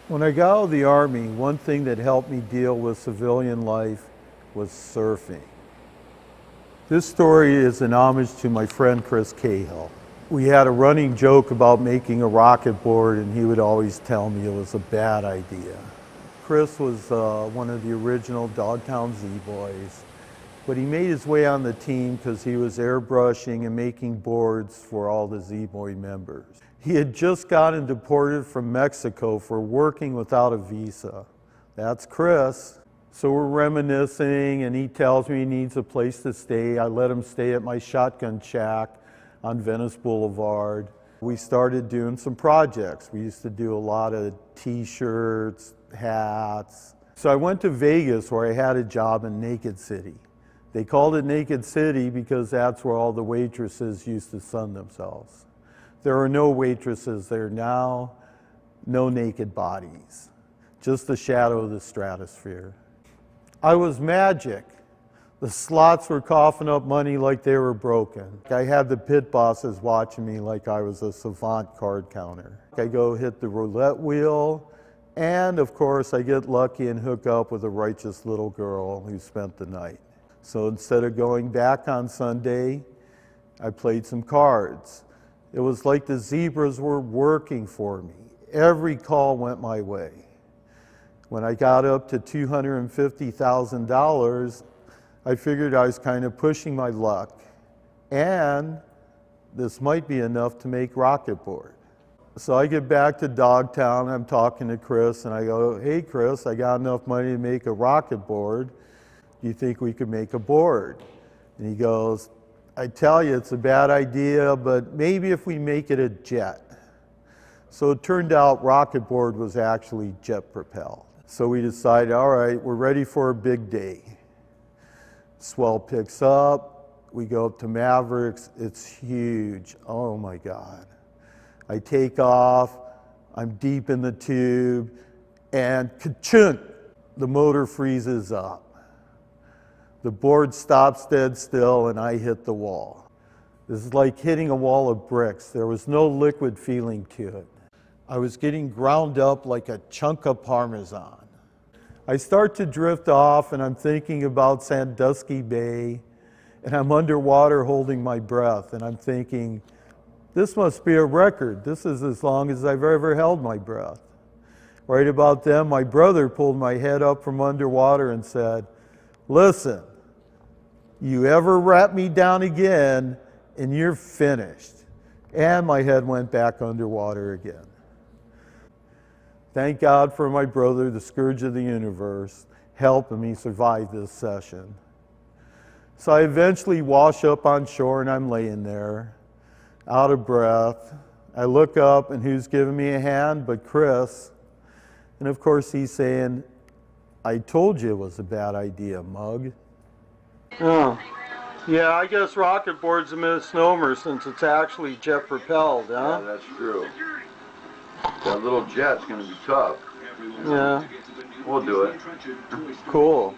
When I got out of the Army, one thing that helped me deal with civilian life was surfing. This story is an homage to my friend Chris Cahill. We had a running joke about making a rocket board, and he would always tell me it was a bad idea. Chris was one of the original Dogtown Z-Boys, but he made his way on the team because he was airbrushing and making boards for all the Z-Boy members. He had just gotten deported from Mexico for working without a visa. That's Chris. So we're reminiscing, and he tells me he needs a place to stay. I let him stay at my shotgun shack on Venice Boulevard. We started doing some projects. We used to do a lot of t-shirts, hats. So I went to Vegas where I had a job in Naked City. They called it Naked City because that's where all the waitresses used to sun themselves. There are no waitresses there now, no naked bodies, just the shadow of the stratosphere. I was magic. The slots were coughing up money like they were broken. I had the pit bosses watching me like I was a savant card counter. I go hit the roulette wheel, and of course I get lucky and hook up with a righteous little girl who spent the night. So instead of going back on Sunday, I played some cards. It was like the zebras were working for me. Every call went my way. When I got up to $250,000, I figured I was kind of pushing my luck, and this might be enough to make Rocketboard. So I get back to Dogtown, I'm talking to Chris, and I go, hey Chris, I got enough money to make a Rocketboard. Do you think we could make a board? And he goes, I tell you, it's a bad idea, but maybe if we make it a jet. So it turned out Rocketboard was actually jet propelled. So we decided, all right, we're ready for a big day. Swell picks up, we go up to Mavericks, it's huge, oh my God. I take off, I'm deep in the tube, and ka-chunk, the motor freezes up. The board stops dead still and I hit the wall. This is like hitting a wall of bricks. There was no liquid feeling to it. I was getting ground up like a chunk of Parmesan. I start to drift off and I'm thinking about Sandusky Bay, and I'm underwater holding my breath, and I'm thinking, this must be a record. This is as long as I've ever held my breath. Right about then, my brother pulled my head up from underwater and said, listen, you ever wrap me down again and you're finished. And my head went back underwater again. Thank God for my brother, the scourge of the universe, helping me survive this session. So I eventually wash up on shore and I'm laying there, out of breath. I look up and who's giving me a hand but Chris. And of course he's saying, I told you it was a bad idea, mug. Oh, yeah, I guess Rocketboard's a misnomer since it's actually jet propelled, huh? Yeah, that's true. That little jet's gonna be tough. Yeah. We'll do it. Cool.